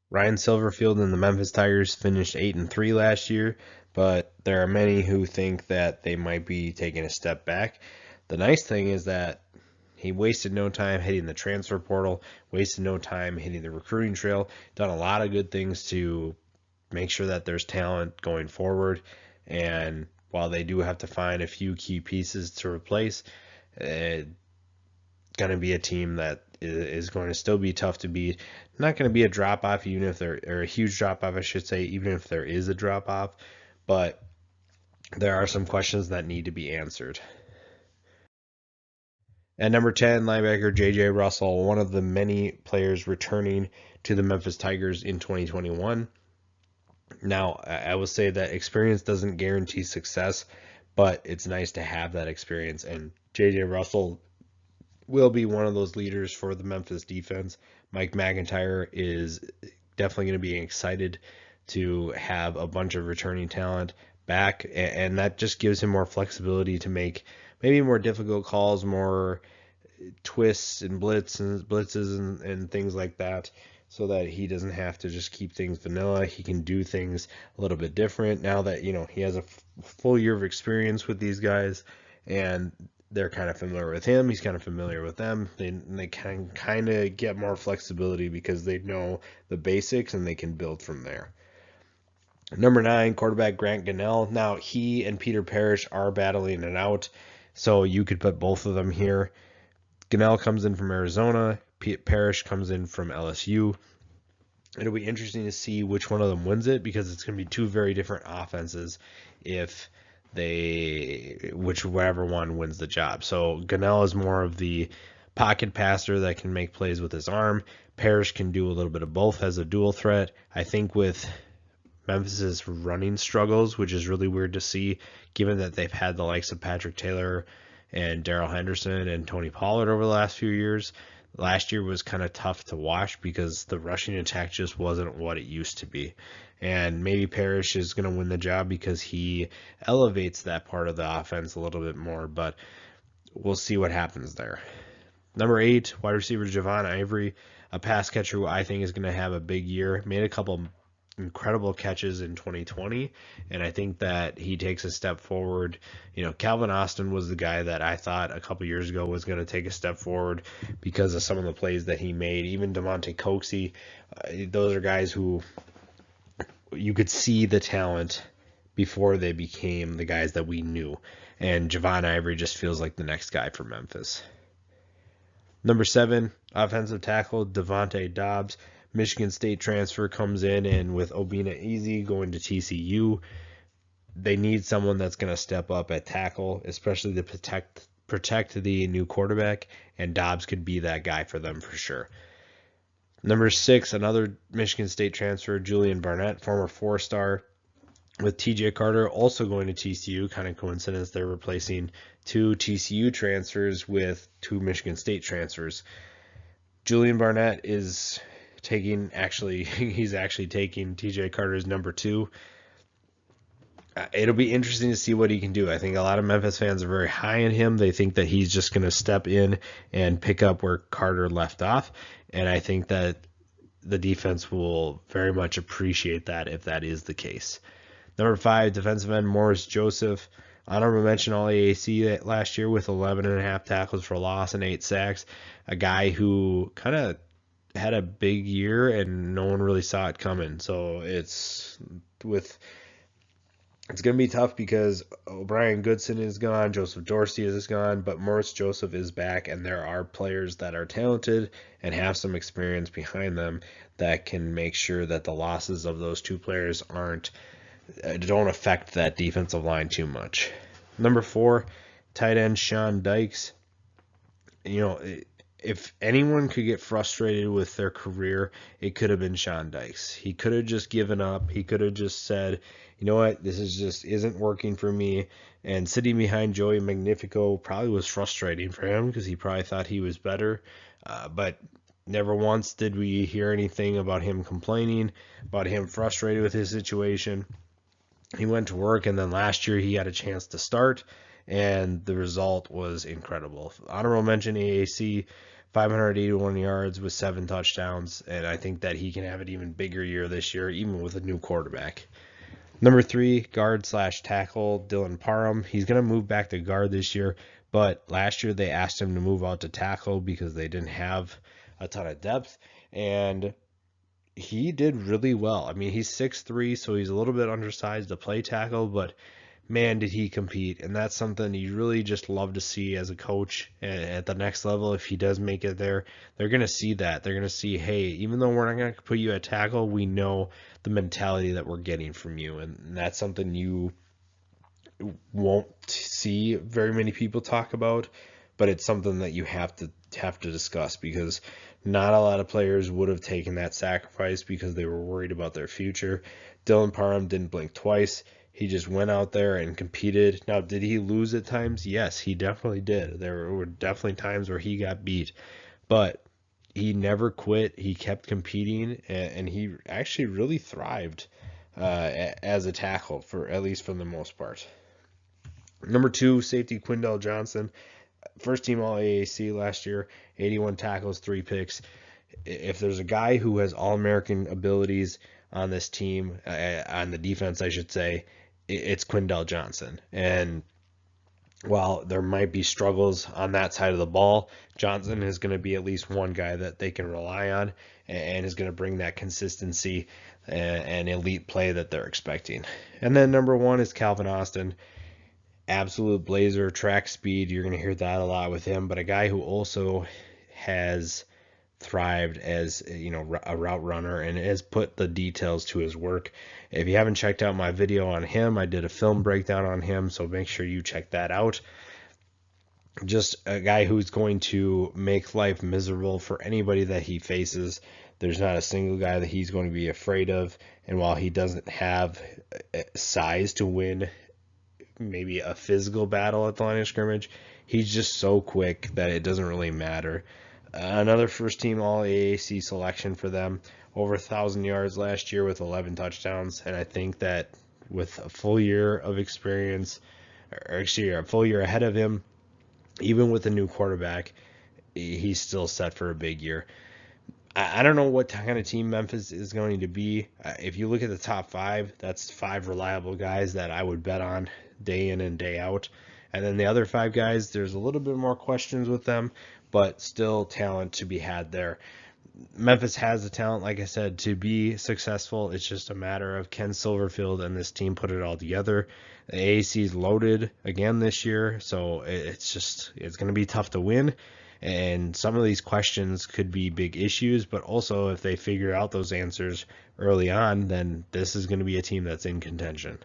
Ryan Silverfield and the Memphis Tigers finished 8-3 last year, but there are many who think that they might be taking a step back. The nice thing is that he wasted no time hitting the transfer portal, wasted no time hitting the recruiting trail, done a lot of good things to make sure that there's talent going forward. And while they do have to find a few key pieces to replace, it's going to be a team that is going to still be tough to beat. Not going to be a drop off, even if there, or a huge drop off, I should say, even if there is a drop off. But there are some questions that need to be answered. At number 10, linebacker J.J. Russell, one of the many players returning to the Memphis Tigers in 2021. Now, I will say that experience doesn't guarantee success, but it's nice to have that experience. And J.J. Russell will be one of those leaders for the Memphis defense. Mike McIntyre is definitely going to be excited to have a bunch of returning talent back, and that just gives him more flexibility to make maybe more difficult calls, more twists and blitzes and things like that, so that he doesn't have to just keep things vanilla. He can do things a little bit different now that he has a full year of experience with these guys, and they're kind of familiar with him. He's kind of familiar with them. They can kind of get more flexibility because they know the basics and they can build from there. Number 9, quarterback Grant Gunnell. Now, he and Peter Parrish are battling it out, so you could put both of them here. Gunnell comes in from Arizona. Parrish comes in from LSU. It'll be interesting to see which one of them wins it, because it's going to be two very different offenses if whichever one wins the job. So Gunnell is more of the pocket passer that can make plays with his arm. Parrish can do a little bit of both as a dual threat. I think with Memphis's running struggles, which is really weird to see, given that they've had the likes of Patrick Taylor and Darrell Henderson and Tony Pollard over the last few years. Last year was kind of tough to watch because the rushing attack just wasn't what it used to be. And maybe Parrish is going to win the job because he elevates that part of the offense a little bit more, but we'll see what happens there. Number 8, wide receiver Javon Ivory, a pass catcher who I think is going to have a big year. Made a couple incredible catches in 2020, and I think that he takes a step forward. Calvin Austin was the guy that I thought a couple years ago was going to take a step forward because of some of the plays that he made. Even DeMonte Coxey, those are guys who you could see the talent before they became the guys that we knew. And Javon Ivory just feels like the next guy for Memphis. Number 7, offensive tackle Devontae Dobbs. Michigan State transfer comes in, and with Obina Easy going to TCU, they need someone that's going to step up at tackle, especially to protect the new quarterback, and Dobbs could be that guy for them for sure. Number 6, another Michigan State transfer, Julian Barnett, former 4-star, with TJ Carter also going to TCU. Kind of coincidence, they're replacing 2 TCU transfers with 2 Michigan State transfers. Julian Barnett is he's actually taking TJ Carter's number 2. It'll be interesting to see what he can do. I think a lot of Memphis fans are very high on him. They think that he's just going to step in and pick up where Carter left off, and I think that the defense will very much appreciate that if that is the case. Number 5, defensive end Maurice Joseph. Honorable mention All AAC last year with 11.5 tackles for loss and 8 sacks. A guy who kind of had a big year and no one really saw it coming. So it's going to be tough because O'Brien Goodson is gone, Joseph Dorsey is gone, but Maurice Joseph is back, and there are players that are talented and have some experience behind them that can make sure that the losses of those 2 players don't affect that defensive line too much. Number 4, tight end Sean Dykes. If anyone could get frustrated with their career, it could have been Sean Dykes. He could have just given up. He could have just said, you know what, this isn't working for me. And sitting behind Joey Magnifico probably was frustrating for him because he probably thought he was better. But never once did we hear anything about him complaining, about him frustrated with his situation. He went to work, and then last year he had a chance to start, and the result was incredible. Honorable mention AAC 581 yards with 7 touchdowns, and I think that he can have an even bigger year this year, even with a new quarterback. Number 3, guard slash tackle, Dylan Parham. He's going to move back to guard this year, but last year they asked him to move out to tackle because they didn't have a ton of depth, and he did really well. I mean, he's 6'3", so he's a little bit undersized to play tackle, but man, did he compete. And that's something you really just love to see as a coach at the next level. If he does make it there, they're going to see that. They're going to see, hey, even though we're not going to put you at tackle, we know the mentality that we're getting from you. And that's something you won't see very many people talk about, but it's something that you have to discuss, because not a lot of players would have taken that sacrifice because they were worried about their future. Dylan Parham didn't blink twice. He just went out there and competed. Now, did he lose at times? Yes, he definitely did. There were definitely times where he got beat, but he never quit. He kept competing, and he actually really thrived as a tackle, for at least for the most part. Number 2, safety Quintin Johnson. First team All AAC last year, 81 tackles, 3 picks. If there's a guy who has All-American abilities on this team, on the defense, I should say, it's Quintin Johnson. And while there might be struggles on that side of the ball, Johnson is going to be at least one guy that they can rely on and is going to bring that consistency and elite play that they're expecting. And then number 1 is Calvin Austin. Absolute blazer, track speed. You're going to hear that a lot with him, but a guy who also has thrived as, you know, a route runner and has put the details to his work. If you haven't checked out my video on him, I did a film breakdown on him, so make sure you check that out. Just a guy who's going to make life miserable for anybody that he faces. There's not a single guy that he's going to be afraid of, and while he doesn't have size to win maybe a physical battle at the line of scrimmage, he's just so quick that it doesn't really matter. Another first team All AAC selection for them, over 1,000 yards last year with 11 touchdowns, and I think that with a full year of experience, or actually a full year ahead of him, even with a new quarterback, he's still set for a big year. I don't know what kind of team Memphis is going to be. If you look at the top 5, that's 5 reliable guys that I would bet on day in and day out. And then the other 5 guys, there's a little bit more questions with them, but still talent to be had there. Memphis has the talent, like I said, to be successful. It's just a matter of can Silverfield and this team put it all together. The AAC is loaded again this year, so it's going to be tough to win. And some of these questions could be big issues, but also if they figure out those answers early on, then this is going to be a team that's in contention.